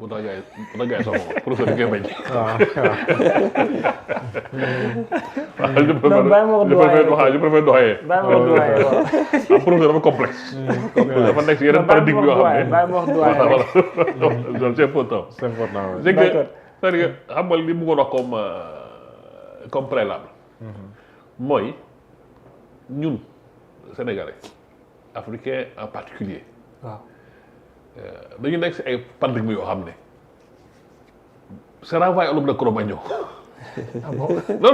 bu tax jaay soxla professeur da koy bañ. waaw je préfère doxee. bàyyi ma wax doyen waaw. professeur dafa complexe. dafa nekk si yeneen paradigme yoo xam ne. bàyyi ma wax doyen voilà c'est important. c'est important. c'est que c'est-à-dire que xam nga li mu bëggoon wax comme préalable. mooy ñun sénégalais africains en particulier waaw dañu nekk si ay paradigme yoo xam ne c'est renvoyé à l'homme de Cro-Magnon. ah bon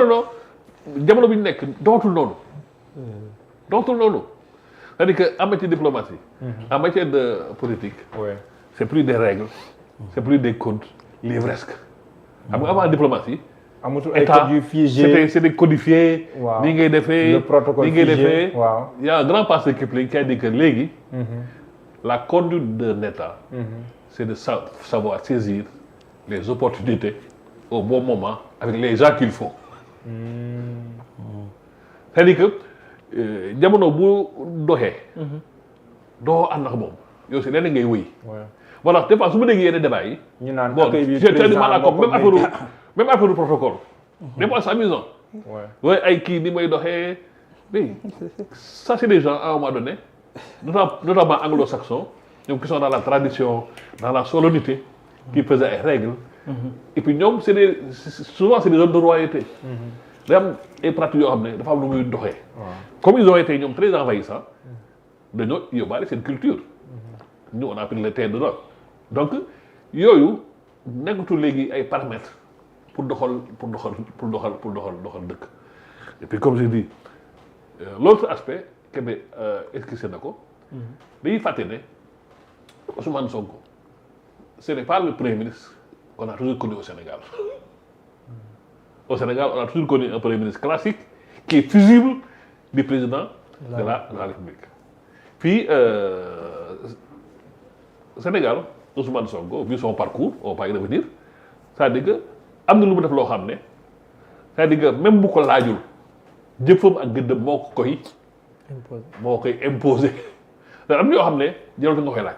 non jamono bi ñu nekk dootul noonu c'est-à-dire que en matière de diplomatie en matière de politique Ouais. c'est plus des règles c'est plus des codes livresques xam nga avant la diplomatie amatul ay état code yu figé. c'était codifié Waaw. ni ngay defee Le protocole ni ngay figé, defee waaw. il y a un grand penseur Kipling qui a dit que léegi la conduite d'un état c'est de savoir saisir les opportunités au bon moment avec les gens qu'il faut c'est-à-dire que jamono bu doxee doo ànd ak moom yow si leneen ngay wëy Ouais. voilà des fois su ma déggee yenn débat yi ñu naan bon accueil bi j'ai du mal à moo comprendre ko même affaire protocole des fois c'est amusant Ouais. ouais ay kii ni may doxee mais ça c'est des gens à un moment donné notamment anglo-saxons ñoom qui sont dans la tradition dans la solennité qui faisaient ay règles et puis ñoom souvent c'est des zones de royauté day am ay pratiques yoo xam ne dafa am lu muy doxee comme ils ont été ñoom très envahissants dañoo yóbbaale seen culture nous on a pris le thé dedans donc yooyu nekkatul léegi ay paramètres pour doxal dëkk et puis comme j'ai dit l'autre aspect Kébé esquissé na ko dañuy fàtte ne Ousmane Sonko ce n'est pas le premier ministre qu'on a toujours connu au Sénégal au Sénégal on a toujours connu un premier ministre classique qui est fusible du président de la République puis Sénégal Ousmane Sonko vu son parcours on va pas y revenir c'est-à-dire que am na lu mu def loo xam ne c'est-à-dire que même bu ko laajul jëfam ak gëddëm moo koy imposer da am na yoo xam ne jarul nga koy laaj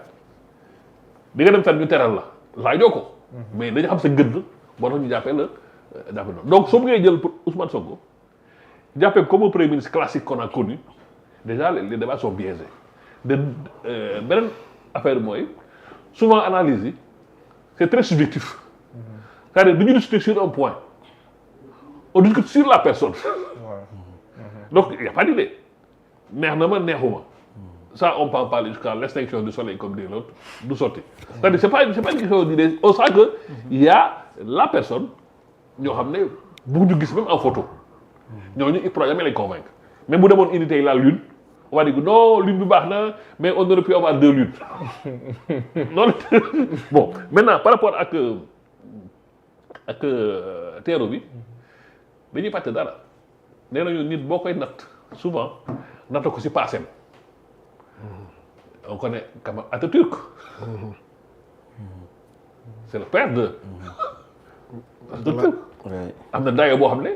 di nga dem fenn ñu teral la laajoo ko mais dañu xam sa gëdd boo tax ñu jàppee la jàppee noonu donc soo bëggee jël pour Ousmane Sonko jàppee comme un premier ministre classique qu'on a connu déjà les débats sont biaisés beneen affaire mooy souvent analyse yi c'est très subjectif c'est-à-dire du ñu discuter sur un point on discute sur la personne donc il y a pas d'idée neex na ma neexuma ça on peut en parler jusqu'à l'extinction du soleil comme dit l'autre du sotti c'est-à-dire c'est pas une question d'idée on sent que il y a la personne ñoo xam ne bëgg ñu gis même en photo ñooñu il pourra jamais les convaincre même bu demoon unité la lune on va dire que non lune bi baax na mais on aurait pu avoir 2 lunes non bon maintenant par rapport ak teeru bi dañuy fàtte dara nee nañu nit boo koy natt souvent natt ko ci passem on connaît Kemal Atatürk c'est le père de Atatürk am na dayo boo xam ne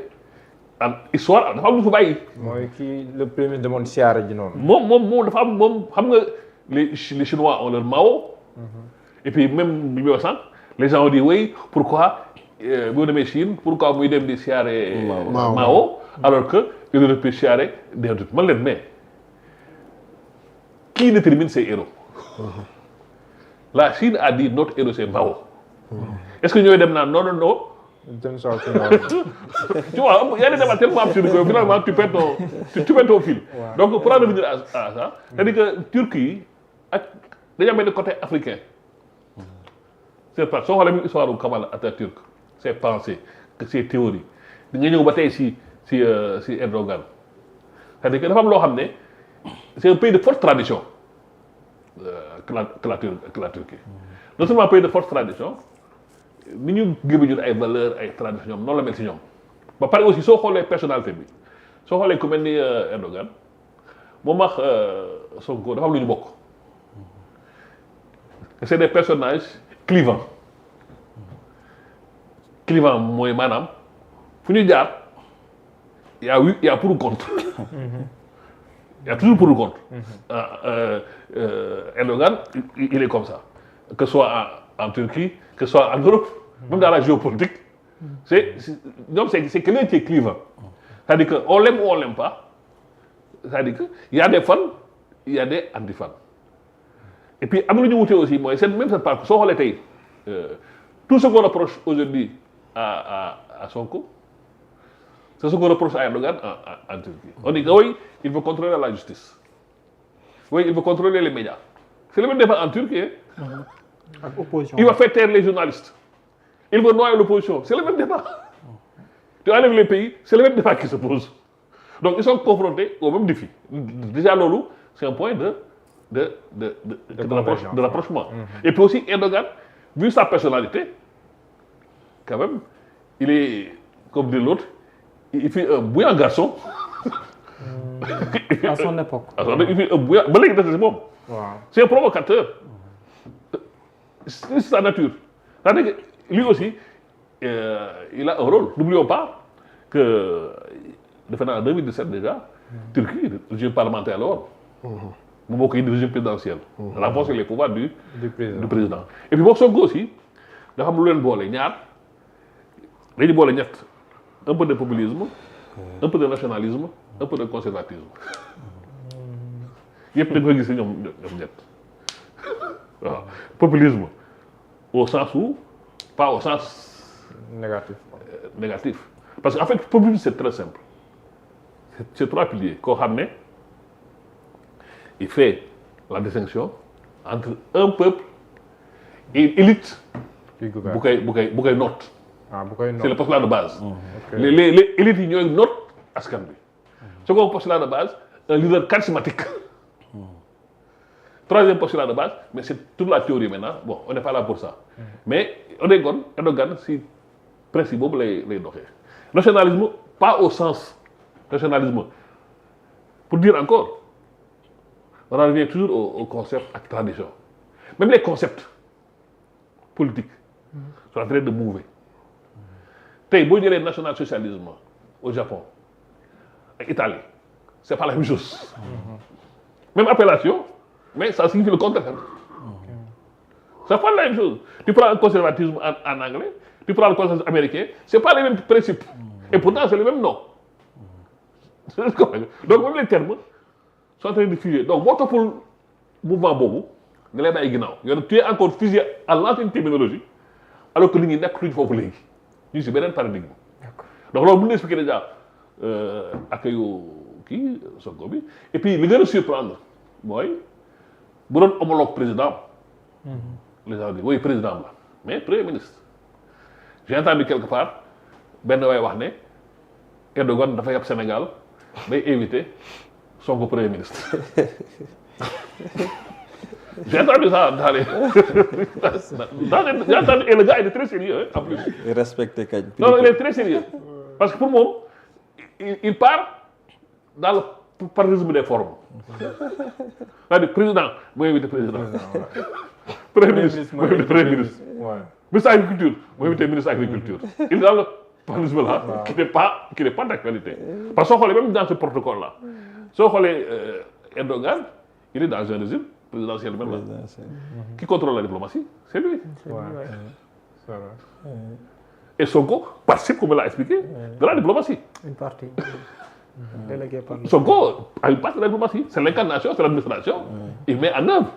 am histoire dafa am lu fa bàyyi mooy kii le premier demoon siyaare ji noonu. moom dafa am moom xam nga les Chinois ont leur Mao et puis même bi ñuy sànq les gens ont dit oui pourquoi boo demee Chine pourquoi muy dem di siyaare Mao alors que il aurait pu siyaare des autres man leen mais qui détermine ces héros la Chine a dit notre héros c'est Mao est-ce que ñooy dem naan non dem saa su tu vois il y a des débats tellement absurdes que finalement tu perds ton fil donc pour en revenir à ça c'est-à-dire que Turquie yi ak dañu am benn côté africain c'est pas soo xoolee même histoire u Kemal Atatürk ses pensées ses théories di nga ñëw ba tey si Erdogan c'est-à-dire que dafa am loo xam ne c'est un pays de forte tradition que la Turquie non seulement un pays de forte tradition ni ñu gëbe ñun ay valeurs ay tradition ñoom noonu la mel si ñoom ba pare aussi soo xoolee personnalité bi soo xoolee ku mel ni Erdogan moom wax Sonko dafa am lu ñu bokk c'est des personnages clivants mooy maanaam fu ñu jaar y a pour ou contre y a toujours pour ou contre Erdogan il est comme ça que ce soit en Turquie, que ce soit en Europe, même dans la géopolitique. C'est quelqu'un qui est clivant. C'est-à-dire qu'on l'aime ou on l'aime pas. C'est-à-dire qu'il y a des fans, il y a des anti-fans. Et puis, am na lu ñu wute aussi mooy même cette parcours soo xoolee tey tout ce qu'on reproche aujourd'hui à Sonko, c'est ce qu'on reproche à Erdogan en Turquie. On dit que oui, il veut contrôler la justice. Oui, il veut contrôler les médias. C'est le même débat en Turquie. ak opposition. Il va faire taire les journalistes. Il veut noyer l'opposition. C'est le même débat. Tu enlèves les pays, c'est le même débat qui se pose. Donc, ils sont confrontés au même défi. Déjà, Lolo, c'est un point de rapprochement. Et puis aussi, Erdogan, vu sa personnalité, quand même, il est, comme dit l'autre, il fait un bouillant garçon. À son époque. Il fait un bouillant. C'est un provocateur. C'est sa nature. C'est-à-dire que lui aussi, il a un rôle. N'oublions pas que, en 2017 déjà, Turquie, le régime parlementaire alors, mu bokk indi régime présidentiel. Renforcer les pouvoirs du président. Et puis boo Sonko aussi dafa am lu leen boole ñaar dañu boole ñett un peu de populisme, un peu de nationalisme, un peu de conservatisme. yëpp da nga koy gis ñoom ñett waaw populisme au sens où pas au sens négatif. Parce qu'en fait populisme c'est très simple. C'est trois piliers koo xam ne il fait la distinction entre un peuple et une élite bu koy noot. C'est le postulat de base. Les élites yi ñooy noot askan bi. Second postulat de base, un leader charismatique. Troisième postulat de base, mais c'est toute la théorie maintenant. Bon, on n'est pas là pour ça. Mais Erdogan si principe boobu lay doxee. Nationalisme, pas au sens nationalisme. Pour dire encore, on en revient toujours au concept ak tradition. Même les concepts politiques sont en train de mouver. Tey boo jëlee national-socialisme au Japon ak Italie, c'est pas la même chose. Même appellation, mais ça signifie le contraire. C'est pas la même chose. Tu prends le conservatisme en anglais, tu prends le conservatisme américain, c'est pas les mêmes principes. Et pourtant, c'est le même nom. Donc, même les termes sont en train de fuser. Donc, boo toppul mouvement boobu, nga lay bàyyi ginnaaw. Yow tu es encore fusé à l'ancienne terminologie, alors que nit ñi nekk tuuti foofu léegi. ñu si beneen paradigme. Donc loolu mën na expliquer déjà accueil kii Sonko bi. Et puis li gën a surprendre mooy bu doon homologue président. Les gens disent oui président la mais premier ministre. J'ai entendu quelque part benn waay wax ne Erdogan dafa yab Sénégal day invité Sonko premier ministre. J'ai entendu ça dans les... J'ai entendu, et le gars il est très sérieux en plus. Respecté kañ. Non, il est très sérieux. Parce que pour moi, il part dans le paroxysme des formes. C'est-à-dire président, moi invité président. Premier ministre, moi invité premier ministre. Ministre de l'agriculture, moi invité ministre de l'agriculture. Il est dans le paroxysme là, qui n'est pas d'actualité. Parce que soo xoolee même dans ce protocole-là, soo xoolee Erdogan, il est dans un régime présidentiel même là. Qui contrôle la diplomatie, c'est lui. C'est vrai. Et Sonko participe, comme il l'a expliqué, de la diplomatie. Une partie. Délégué par Sonko a une partie de la diplomatie. C'est l'incarnation, c'est l'administration. Il met en œuvre.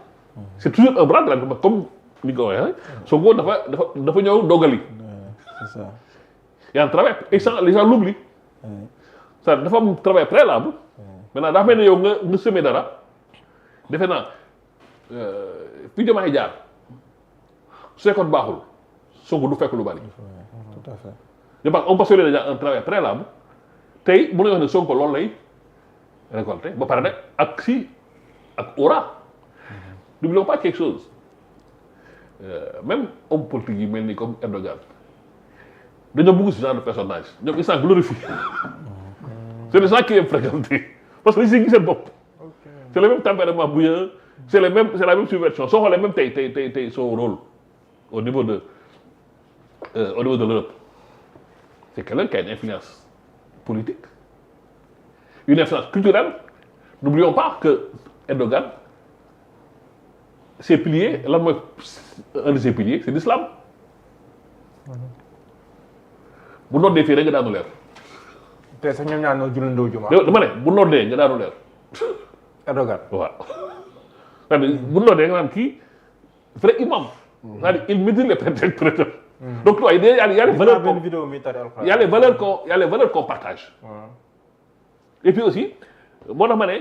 C'est toujours un bras de la diplomatie. Comme ni ko waxee, Sonko dafa ñëw dogali. C'est ça. Il y a un travail, et ça, les gens l'oublient. Ça dafa am travail préalable. Maintenant dafa mel ne yow nga semé dara. Defe naa fi Diomaye jaar su fekkoon baaxul Sonko du fekk lu bari. Tout à fait. Je pense qu'on peut faire déjà un travail préalable tey mën nañu wax ne Sonko loolu lay récolté ba pare nag ak si ak aura. N'oublions pas quelque chose même homme politique yi mel ni comme Erdogan dañoo bëgg ce genre de personnage ñoom ils s'en glorifient. C'est des gens qui aiment fréquenter parce que dañu siy gis seen bopp. C'est le même tempérament bouillant, c'est la même subversion. Soo xoolee même tey son rôle au niveau de l'Europe, c'est quelqu'un qui a une influence politique, une influence culturelle. N'oublions pas que Erdogan ses piliers lan mooy un de ses piliers c'est l'islam bu noddee fii rek nga daanu leer. te sax ñoom ñaar ñoo jullandoo juma. dama ne bu noddee nga daanu leer. Erdogan. waaw c'est-à-dire bu noddee nga naan kii vrai imam. c'est-à-dire il maîtrise les prétextes. donc toi il y a les valeurs benn vidéo mi tari alxuraan. il y a les valeurs qu'on partage. waaw. et puis aussi moo tax ma ne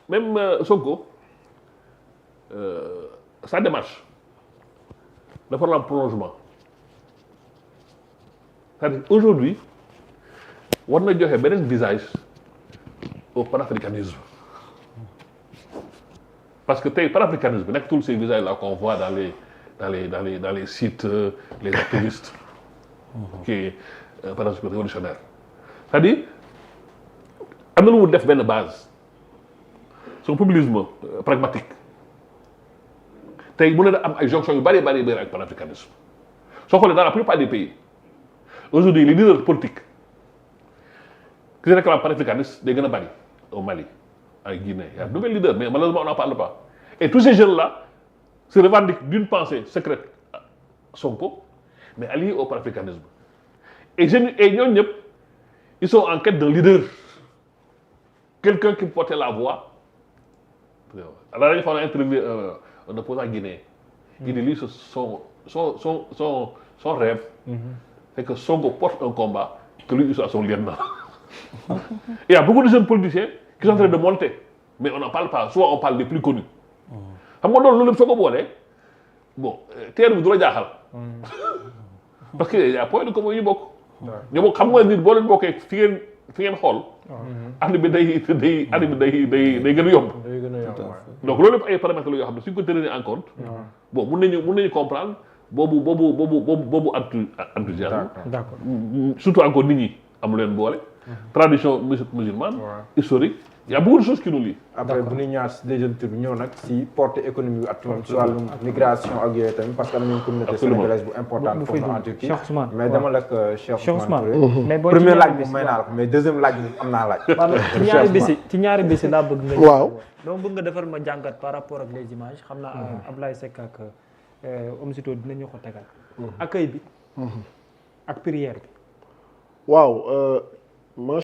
même Sonko sa démarche dafa am prolongement c'est-à-dire aujourd'hui war na joxe beneen visage au panafricanisme parce que tey panafricanisme nekk tous ces visages là qu'on voit dans les sites les activistes qui est panafricanisme révolutionnaire c'est-à-dire am na lu mu def benn base son populisme pragmatique tey mën na am ay jonction yu bari ak panafricanisme soo xoolee dans la plupart des pays aujourd'hui les leaders politiques qui se réclament panafricanistes day gën a bari au Mali en Guinée il y a de nouveaux leaders mais malheureusement on n'en parle pas et tous ces jeunes là se revendiquent d'une pensée secrète Sonko mais alliés au panafricanisme et ñooñu ñëpp ils sont en quête d'un leader quelqu'un qui portait la voix alors dañu fa interview un opposant guinéen il dit lui son rêve c'est que Sonko porte un combat que lui il soit son lieutenant. Il y a beaucoup de jeunes politiciens qui sont en train de monter mais on n'en parle pas soit on parle des plus connus xam nga loolu lépp soo ko boolee bon teer bi du la jaaxal parce que y a point de commun yu bokk ñu bokk xam nga nit boo leen bokkee fi ngeen xool ànd bi day gën a yomb day gën a yomb donc loolu lépp ay paramètres la yoo xam ne suñ ko tenir en compte bon mun nañu comprendre boobu enthousiasme d'accord surtout encore nit ñi am leen boole tradition musulmane historique il y a beaucoup de choses qui nous lient. après bu ñu ñaar si deuxième tour bi ñëw nag si portée économique bi actuellement si wàllum migration ak yooyu tamit parce que am nañu communauté sénégalaise bu importante foofu en Turquie mais dama la ak Cheikh Ousmane Touré mais premier laaj bi may naa la ko mais deuxième laaj bi am naa laaj ci ñaari bisi laa bëgg nga waaw donc bëgg nga defal ma jàngat par rapport ak les images xam naa Ablaye Seck ak Omsito dinañu ko tegal accueil bi ak prière bi waaw